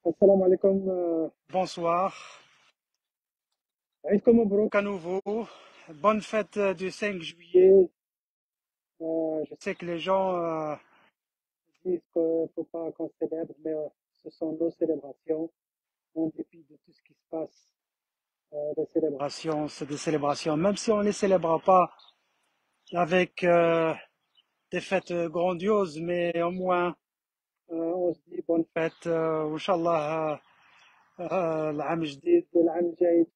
Assalamu alaikum. Bonsoir, Aïd Mabrouk. à nouveau. Bonne fête du 5 juillet. Je Je sais que les gens, dis qu'il ne faut pas qu'on célèbre, mais ce sont nos célébrations. En dépit de tout ce qui se passe, les célébrations. c'est des célébrations, même si on ne les célèbre pas avec des fêtes grandioses, mais au moins On se dit bonne fête, Inch'Allah, العام الجديد. fête, l'âme jaïd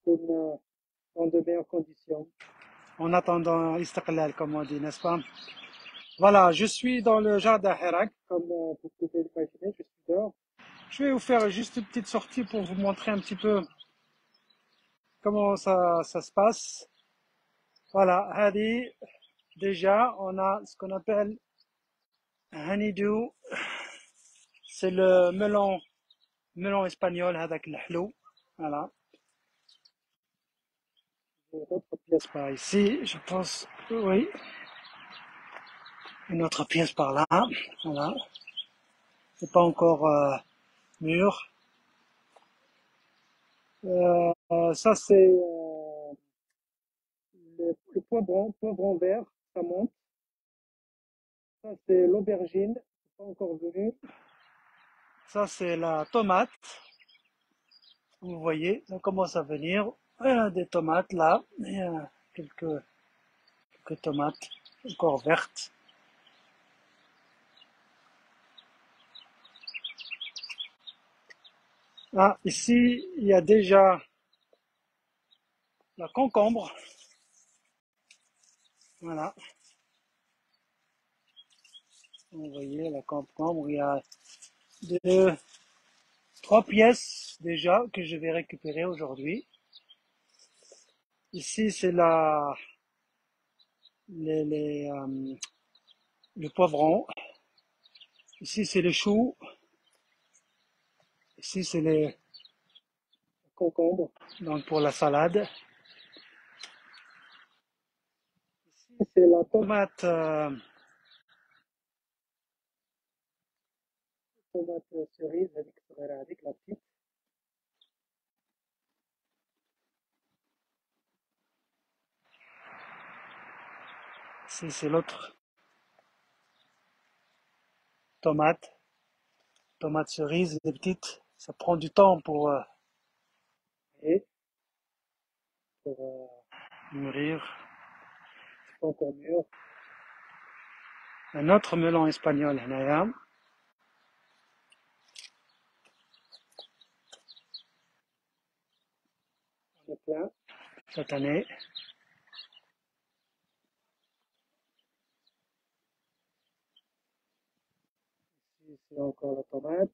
dans de meilleures conditions. En attendant Istiqlal, comme on dit, n'est-ce pas? Voilà, je suis dans le jardin Hirak. Comme vous pouvez l'imaginer, je suis dehors. Je vais vous faire juste une petite sortie pour vous montrer un petit peu comment ça se passe. Voilà, Hadi, déjà, on a ce qu'on appelle honeydew, c'est le melon espagnol هذاك الحلو. Voilà, J'ai une autre pièce. c'est par ici, je pense. Oui, une autre pièce par là. Voilà, c'est pas encore mûr. Ça, c'est le poivron vert, ça monte. Ça, c'est l'aubergine, c'est pas encore venu. Ça, c'est la tomate. Vous voyez, ça commence à venir. Des tomates là, et quelques tomates encore vertes. Ah, ici, il y a déjà la concombre. Voilà, vous voyez la concombre, il y a deux, trois pièces déjà que je vais récupérer aujourd'hui. Ici, c'est le poivron. Ici, c'est le chou. Ici, c'est les Concombre. donc pour la salade. Ici, c'est la Tomate, tomate cerise avec la petite. ici, c'est l'autre tomate. Tomate cerise, les petites. Ça prend du temps pour Et pour mûrir. pas encore mûr. Un autre melon espagnol, هنايا. On est plein. Cette année. Ici, c'est encore la tomate.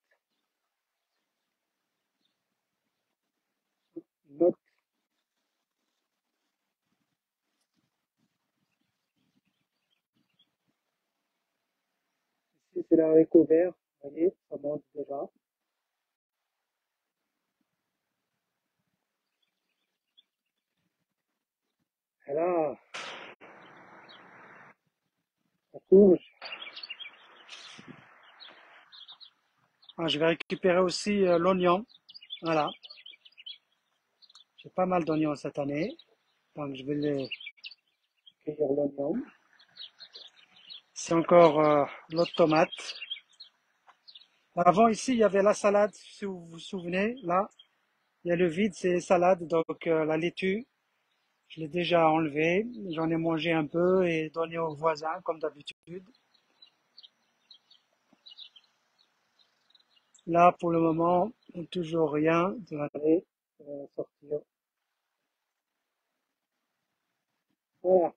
Une autre. Ici, c'est la haricot vert. Vous voyez, ça monte déjà. Et là, la courge. Ah, je vais récupérer aussi l'oignon. Voilà. J'ai pas mal d'oignons cette année. Donc je vais les Cueillir l'oignon. C'est encore l'autre tomate. Avant ici, il y avait la salade, si vous vous souvenez. Là, il y a le vide, c'est les salades. Donc la laitue, je l'ai déjà enlevée. J'en ai mangé un peu et donné aux voisins, comme d'habitude. Là, pour le moment, toujours rien. Allez, sortir. Voilà.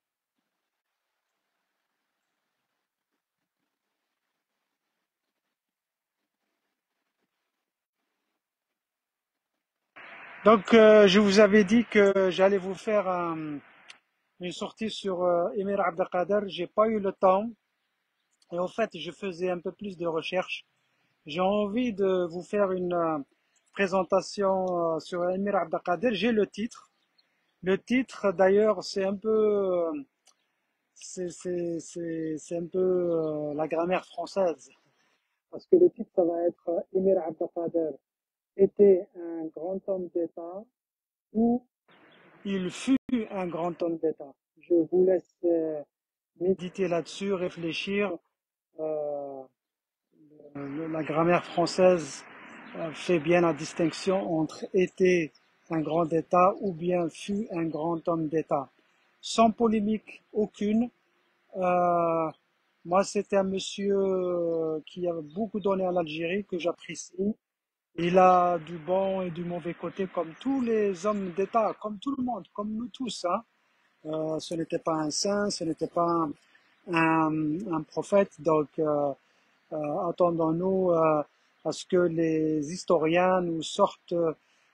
Donc, je vous avais dit que j'allais vous faire une sortie sur Emir Abdelkader. J'ai pas eu le temps. Et en fait, je faisais un peu plus de recherches. J'ai envie de vous faire une présentation sur Emir Abdelkader. J'ai le titre. Le titre, d'ailleurs, c'est un peu, c'est un peu la grammaire française. Parce que le titre, ça va être Emir Abdelkader était un grand homme d'État ou il fut un grand homme. homme d'État. Je vous laisse Méditer là-dessus, réfléchir. Euh, la grammaire française fait bien la distinction entre était un grand État ou bien fut un grand homme d'État. Sans polémique aucune, moi c'était un monsieur qui a beaucoup donné à l'Algérie, que j'apprécie. Il a du bon et du mauvais côté comme tous les hommes d'État, comme tout le monde, comme nous tous, hein. Ce n'était pas un saint, ce n'était pas un prophète, donc attendons-nous à ce que les historiens nous sortent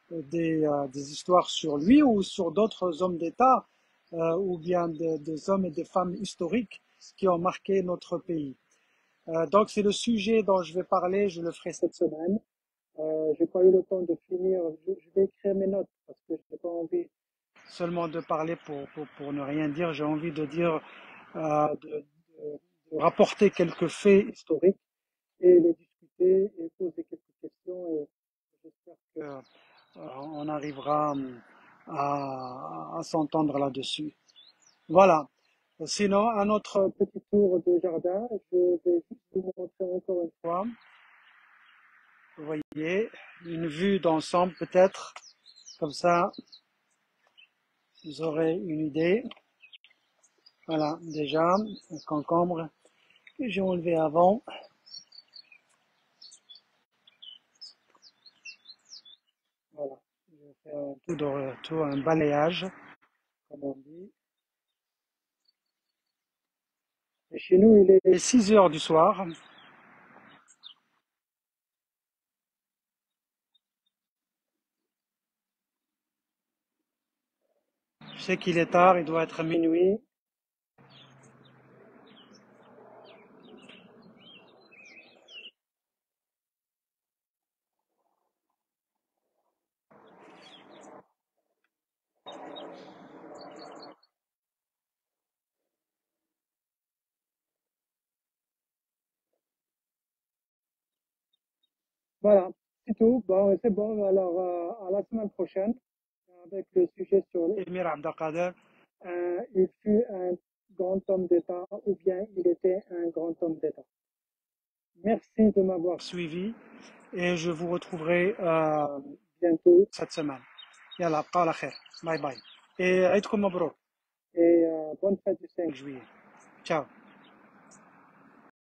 des histoires sur lui ou sur d'autres hommes d'État ou bien des hommes et des femmes historiques qui ont marqué notre pays. Donc c'est le sujet dont je vais parler, je le ferai cette semaine. j'ai pas eu le temps de finir. Je vais écrire mes notes parce que je n'ai pas envie. Seulement de parler pour ne rien dire, j'ai envie de dire, de rapporter quelques faits historiques Et les discuter et poser quelques questions et j'espère que on arrivera à s'entendre là-dessus. Voilà. Sinon, un autre petit tour de jardin, je vais juste vous montrer encore une fois, vous voyez, une vue d'ensemble peut-être, comme ça, vous aurez une idée. Voilà, déjà, un concombre que j'ai enlevé avant. Voilà, je vais faire un tour de retour, un balayage, comme on dit. Et chez nous, il Il est est 6 heures du soir. Je sais qu'il est tard, il doit être minuit. voilà, c'est tout. Bon, c'est bon. Alors, à la semaine prochaine avec le sujet sur Emir Abdelkader, il fut un grand homme d'État ou bien il était un grand homme d'État. Merci de m'avoir suivi et je vous retrouverai bientôt cette semaine. Yalla, qala khair. Bye bye. Et Aïdkoum Mabrouk, et bonne fête du 5 5 juillet. Ciao.